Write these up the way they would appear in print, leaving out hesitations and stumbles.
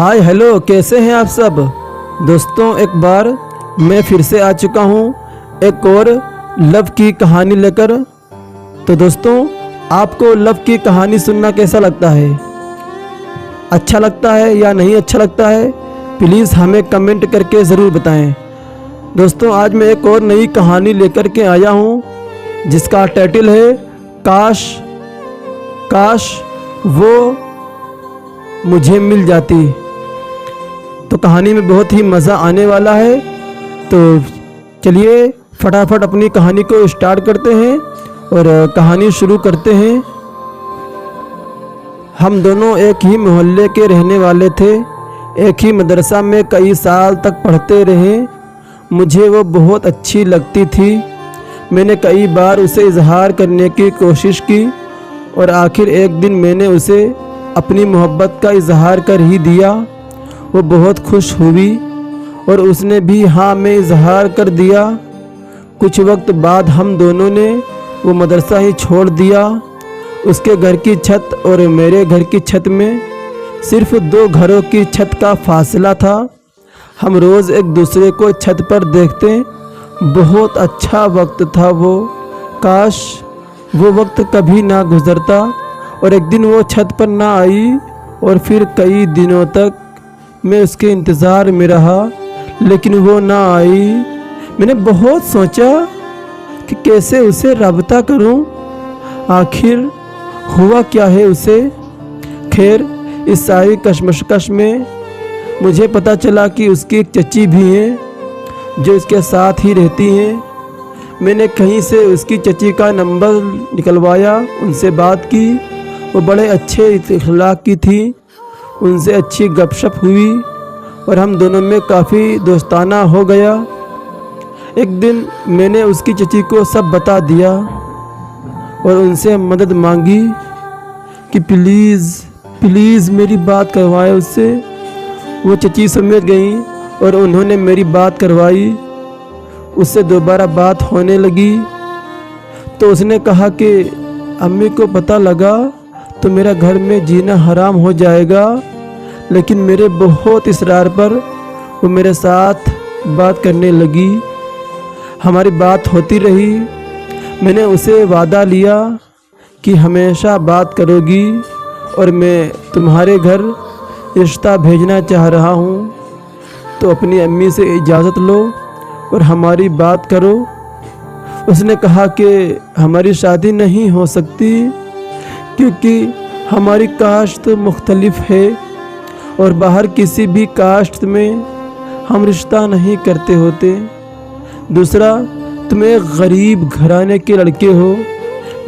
Hi hello, कैसे हैं आप सब दोस्तों। एक बार मैं फिर से आ चुका हूँ एक और लव की कहानी लेकर। तो दोस्तों, आपको लव की कहानी सुनना कैसा लगता है? अच्छा लगता है या नहीं अच्छा लगता है? प्लीज़ हमें कमेंट करके ज़रूर बताएं। दोस्तों, आज मैं एक और नई कहानी लेकर के आया हूँ जिसका टाइटल है काश काश वो मुझे मिल जाती। तो कहानी में बहुत ही मज़ा आने वाला है। तो चलिए फटाफट अपनी कहानी को स्टार्ट करते हैं और कहानी शुरू करते हैं। हम दोनों एक ही मोहल्ले के रहने वाले थे। एक ही मदरसा में कई साल तक पढ़ते रहे। मुझे वो बहुत अच्छी लगती थी। मैंने कई बार उसे इजहार करने की कोशिश की और आखिर एक दिन मैंने उसे अपनी मोहब्बत का इजहार कर ही दिया। वो बहुत खुश हुई और उसने भी हाँ में इजहार कर दिया। कुछ वक्त बाद हम दोनों ने वो मदरसा ही छोड़ दिया। उसके घर की छत और मेरे घर की छत में सिर्फ 2 घरों की छत का फासला था। हम रोज़ एक दूसरे को छत पर देखते। बहुत अच्छा वक्त था वो। काश वो वक्त कभी ना गुजरता और एक दिन वो छत पर ना आई और फिर कई दिनों तक मैं उसके इंतज़ार में रहा, लेकिन वो ना आई। मैंने बहुत सोचा कि कैसे उसे रब्ता करूं। आखिर हुआ क्या है उसे। खैर, इस सारी कशमकश में मुझे पता चला कि उसकी एक चची भी हैं जो इसके साथ ही रहती हैं। मैंने कहीं से उसकी चची का नंबर निकलवाया, उनसे बात की। वो बड़े अच्छे इखलाक की थी। उनसे अच्छी गपशप हुई और हम दोनों में काफ़ी दोस्ताना हो गया। एक दिन मैंने उसकी चची को सब बता दिया और उनसे मदद मांगी कि प्लीज़ मेरी बात करवाए उससे। वो चची समझ गई और उन्होंने मेरी बात करवाई। उससे दोबारा बात होने लगी तो उसने कहा कि अम्मी को पता लगा तो मेरा घर में जीना हराम हो जाएगा। लेकिन मेरे बहुत इसरार पर वो मेरे साथ बात करने लगी। हमारी बात होती रही। मैंने उसे वादा लिया कि हमेशा बात करोगी और मैं तुम्हारे घर रिश्ता भेजना चाह रहा हूँ, तो अपनी अम्मी से इजाज़त लो और हमारी बात करो। उसने कहा कि हमारी शादी नहीं हो सकती क्योंकि हमारी कास्ट मुख्तलिफ है और बाहर किसी भी कास्ट में हम रिश्ता नहीं करते होते। दूसरा, तुम एक गरीब घराने के लड़के हो।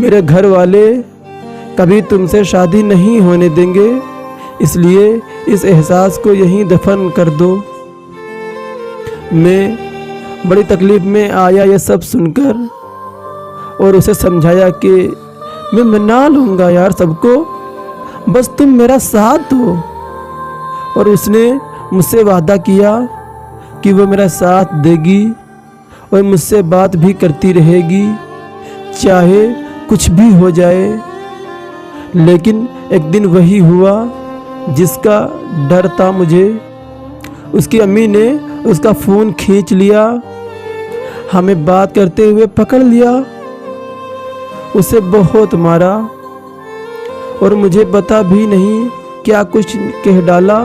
मेरे घर वाले कभी तुमसे शादी नहीं होने देंगे, इसलिए इस एहसास को यहीं दफन कर दो। मैं बड़ी तकलीफ़ में आया ये सब सुनकर और उसे समझाया कि मैं मना लूँगा यार सबको, बस तुम मेरा साथ दो। और उसने मुझसे वादा किया कि वो मेरा साथ देगी और मुझसे बात भी करती रहेगी चाहे कुछ भी हो जाए। लेकिन एक दिन वही हुआ जिसका डर था मुझे। उसकी अम्मी ने उसका फ़ोन खींच लिया, हमें बात करते हुए पकड़ लिया। उसे बहुत मारा और मुझे पता भी नहीं क्या कुछ कह डाला।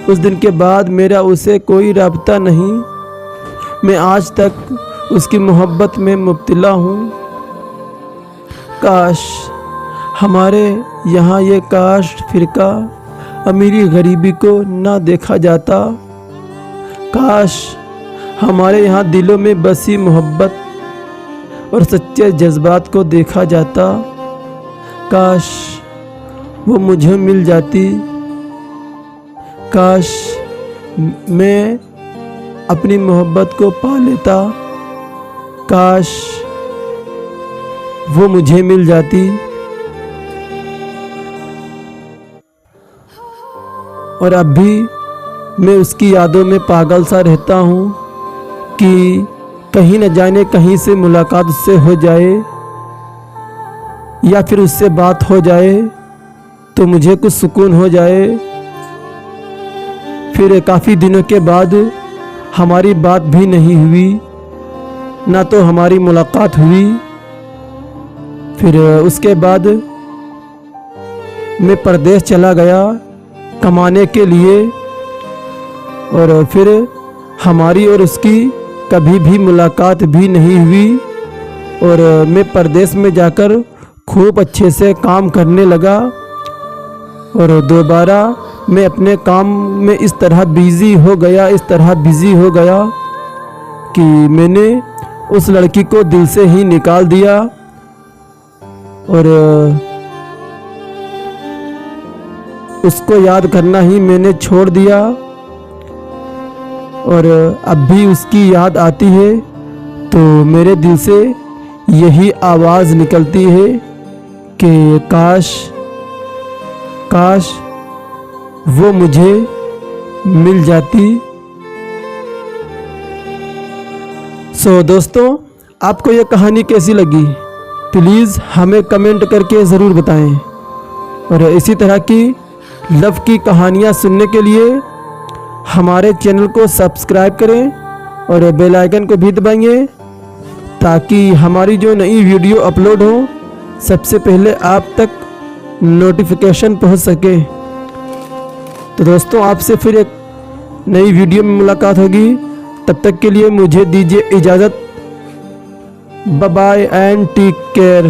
उस दिन के बाद मेरा उसे कोई राब्ता नहीं। मैं आज तक उसकी मोहब्बत में मुब्तला हूँ। काश हमारे यहाँ ये कास्ट फ़िरका अमीरी गरीबी को ना देखा जाता। काश हमारे यहाँ दिलों में बसी मोहब्बत और सच्चे जज्बात को देखा जाता। काश वो मुझे मिल जाती। काश मैं अपनी मोहब्बत को पा लेता। काश वो मुझे मिल जाती। और अब भी मैं उसकी यादों में पागल सा रहता हूँ कि कहीं न जाने कहीं से मुलाकात उससे हो जाए या फिर उससे बात हो जाए तो मुझे कुछ सुकून हो जाए। फिर काफ़ी दिनों के बाद हमारी बात भी नहीं हुई, ना तो हमारी मुलाकात हुई। फिर उसके बाद मैं परदेश चला गया कमाने के लिए, और फिर हमारी और उसकी कभी भी मुलाकात भी नहीं हुई। और मैं परदेश में जाकर खूब अच्छे से काम करने लगा, और दोबारा मैं अपने काम में इस तरह बिज़ी हो गया कि मैंने उस लड़की को दिल से ही निकाल दिया। और उसको याद करना ही मैंने छोड़ दिया। और अब भी उसकी याद आती है तो मेरे दिल से यही आवाज़ निकलती है कि काश वो मुझे मिल जाती। दोस्तों, आपको ये कहानी कैसी लगी प्लीज़ हमें कमेंट करके ज़रूर बताएं। और इसी तरह की लव की कहानियाँ सुनने के लिए हमारे चैनल को सब्सक्राइब करें और बेल आइकन को भी दबाइए, ताकि हमारी जो नई वीडियो अपलोड हो सबसे पहले आप तक नोटिफिकेशन पहुंच सके। तो दोस्तों, आपसे फिर एक नई वीडियो में मुलाकात होगी। तब तक के लिए मुझे दीजिए इजाज़त। Bye bye and take care.